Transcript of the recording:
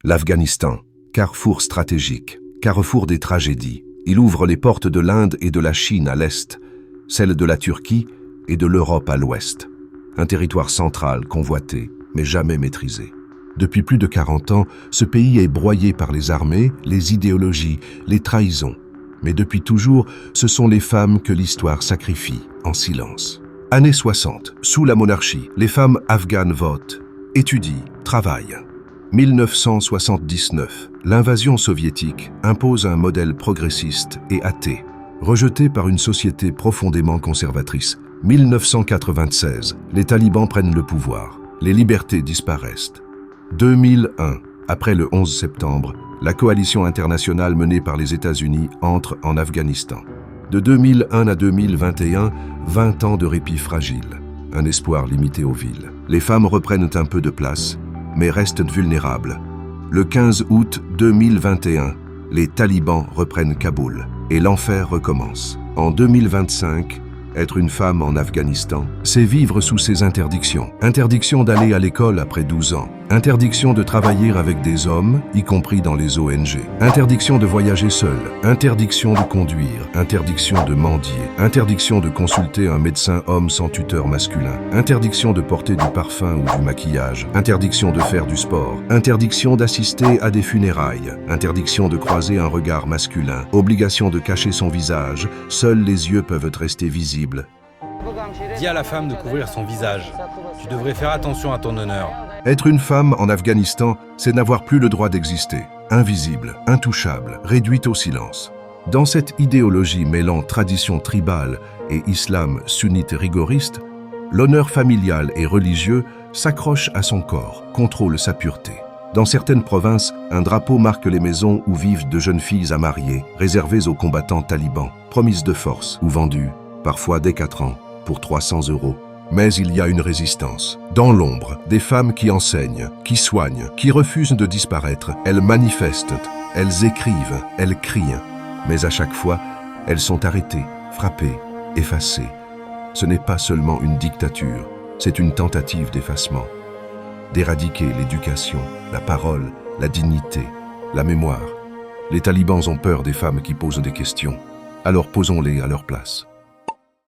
L'Afghanistan, carrefour stratégique, carrefour des tragédies. Il ouvre les portes de l'Inde et de la Chine à l'est, celles de la Turquie et de l'Europe à l'ouest. Un territoire central, convoité, mais jamais maîtrisé. Depuis plus de 40 ans, ce pays est broyé par les armées, les idéologies, les trahisons. Mais depuis toujours, ce sont les femmes que l'histoire sacrifie en silence. Années 60, sous la monarchie, les femmes afghanes votent, étudient, travaillent. 1979, l'invasion soviétique impose un modèle progressiste et athée, rejeté par une société profondément conservatrice. 1996, les talibans prennent le pouvoir, les libertés disparaissent. 2001, après le 11 septembre, la coalition internationale menée par les États-Unis entre en Afghanistan. De 2001 à 2021, 20 ans de répit fragile, un espoir limité aux villes. Les femmes reprennent un peu de place, mais restent vulnérables. Le 15 août 2021, les talibans reprennent Kaboul et l'enfer recommence. En 2025, être une femme en Afghanistan, c'est vivre sous ces interdictions. Interdiction d'aller à l'école après 12 ans. Interdiction de travailler avec des hommes, y compris dans les ONG. Interdiction de voyager seul. Interdiction de conduire. Interdiction de mendier. Interdiction de consulter un médecin homme sans tuteur masculin. Interdiction de porter du parfum ou du maquillage. Interdiction de faire du sport. Interdiction d'assister à des funérailles. Interdiction de croiser un regard masculin. Obligation de cacher son visage. Seuls les yeux peuvent rester visibles. Dis à la femme de couvrir son visage. Tu devrais faire attention à ton honneur. Être une femme en Afghanistan, c'est n'avoir plus le droit d'exister. Invisible, intouchable, réduite au silence. Dans cette idéologie mêlant tradition tribale et islam sunnite rigoriste, l'honneur familial et religieux s'accroche à son corps, contrôle sa pureté. Dans certaines provinces, un drapeau marque les maisons où vivent de jeunes filles à marier, réservées aux combattants talibans, promises de force ou vendues, parfois dès 4 ans, pour 300 €. Mais il y a une résistance. Dans l'ombre, des femmes qui enseignent, qui soignent, qui refusent de disparaître. Elles manifestent, elles écrivent, elles crient. Mais à chaque fois, elles sont arrêtées, frappées, effacées. Ce n'est pas seulement une dictature, c'est une tentative d'effacement. D'éradiquer l'éducation, la parole, la dignité, la mémoire. Les talibans ont peur des femmes qui posent des questions. Alors posons-les à leur place.